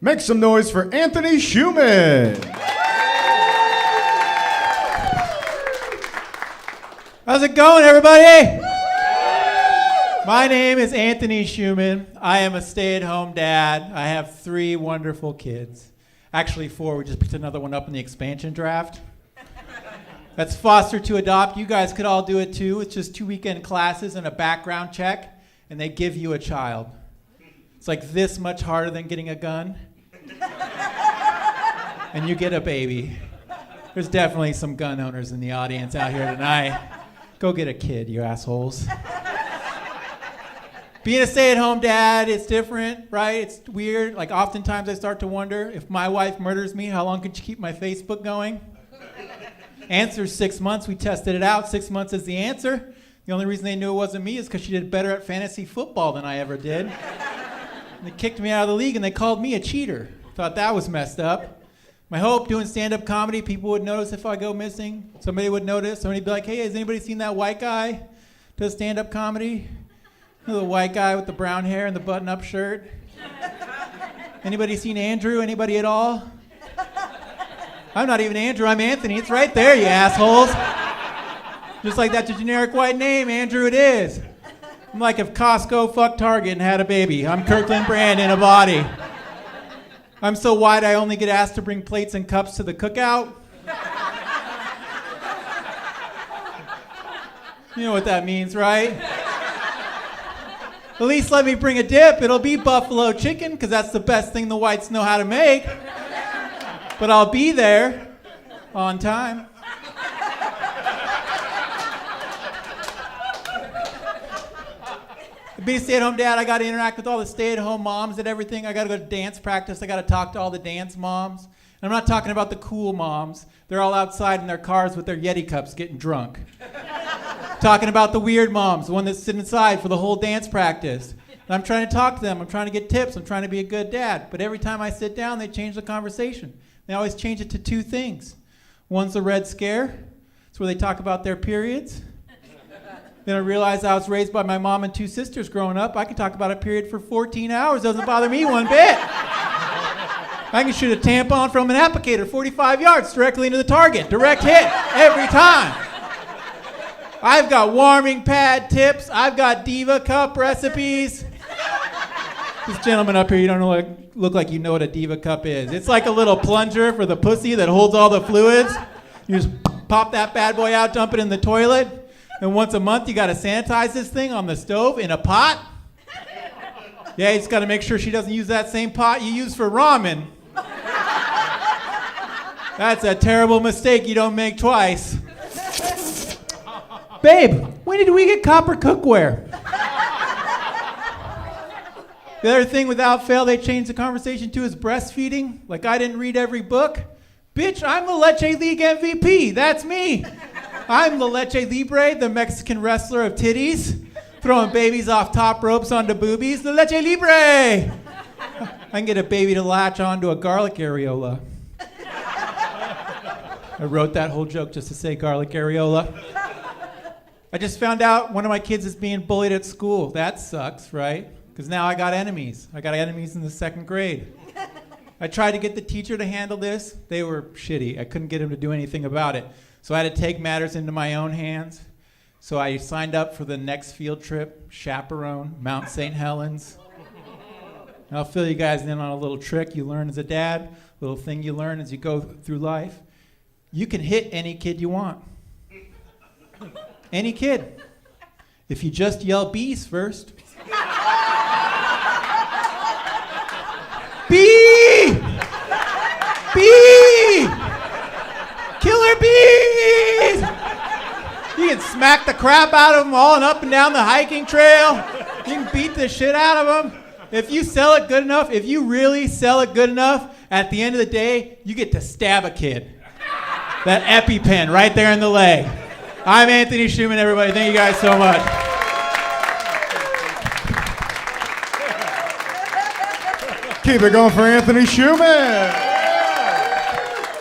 Make some noise for Anthony Schuman. How's it going, everybody? My name is Anthony Schuman. I am a stay-at-home dad. I have 3 wonderful kids. Actually 4. We just picked another one up in the expansion draft. That's foster to adopt. You guys could all do it too. It's just 2 weekend classes and a background check, and they give you a child. It's like this much harder than getting a gun. And you get a baby. There's definitely some gun owners in the audience out here tonight. Go get a kid, you assholes. Being a stay-at-home dad, it's different, right? It's weird. Like, oftentimes I start to wonder, if my wife murders me, how long could she keep my Facebook going? Answer's 6 months. We tested it out. 6 months is the answer. The only reason they knew it wasn't me is because she did better at fantasy football than I ever did. And they kicked me out of the league, and they called me a cheater. Thought that was messed up. My hope, doing stand-up comedy, people would notice if I go missing. Somebody would notice. Somebody would be like, hey, has anybody seen that white guy does stand-up comedy? You know, the white guy with the brown hair and the button-up shirt? Anybody seen Andrew? Anybody at all? I'm not even Andrew, I'm Anthony. It's right there, you assholes. Just like that's a generic white name, Andrew it is. I'm like if Costco fucked Target and had a baby. I'm Kirkland Brand in a body. I'm so white I only get asked to bring plates and cups to the cookout. You know what that means, right? At least let me bring a dip. It'll be buffalo chicken, because that's the best thing the whites know how to make. But I'll be there on time. Being a stay-at-home dad, I got to interact with all the stay-at-home moms and everything. I got to go to dance practice. I got to talk to all the dance moms. And I'm not talking about the cool moms. They're all outside in their cars with their Yeti cups getting drunk. Talking about the weird moms, the one that's sitting inside for the whole dance practice. And I'm trying to talk to them. I'm trying to get tips. I'm trying to be a good dad. But every time I sit down, they change the conversation. They always change it to 2 things. One's the Red Scare. It's where they talk about their periods. Then I realized I was raised by my mom and 2 sisters growing up. I can talk about a period for 14 hours. Doesn't bother me one bit. I can shoot a tampon from an applicator 45 yards directly into the target. Direct hit every time. I've got warming pad tips. I've got Diva Cup recipes. This gentleman up here, you don't look like you know what a Diva Cup is. It's like a little plunger for the pussy that holds all the fluids. You just pop that bad boy out, dump it in the toilet. And once a month, you got to sanitize this thing on the stove in a pot. Yeah, you just got to make sure she doesn't use that same pot you use for ramen. That's a terrible mistake you don't make twice. Babe, when did we get copper cookware? The other thing, without fail, they changed the conversation to is breastfeeding. Like I didn't read every book. Bitch, I'm the Leche League MVP. That's me. I'm the Leche Libre, the Mexican wrestler of titties, throwing babies off top ropes onto boobies. The Leche Libre. I can get a baby to latch onto a garlic areola. I wrote that whole joke just to say garlic areola. I just found out one of my kids is being bullied at school. That sucks, right? Because now I got enemies. I got enemies in the 2nd grade. I tried to get the teacher to handle this. They were shitty. I couldn't get him to do anything about it. So I had to take matters into my own hands. So I signed up for the next field trip, chaperone, Mount St. Helens. And I'll fill you guys in on a little trick you learn as a dad, a little thing you learn as you go through life. You can hit any kid you want. Any kid. If you just yell bees first. Bee! Bee! Killer bees! You can smack the crap out of them all and up and down the hiking trail. You can beat the shit out of them. If you sell it good enough, if you really sell it good enough, at the end of the day, you get to stab a kid. That EpiPen right there in the leg. I'm Anthony Schuman, everybody. Thank you guys so much. Keep it going for Anthony Schuman.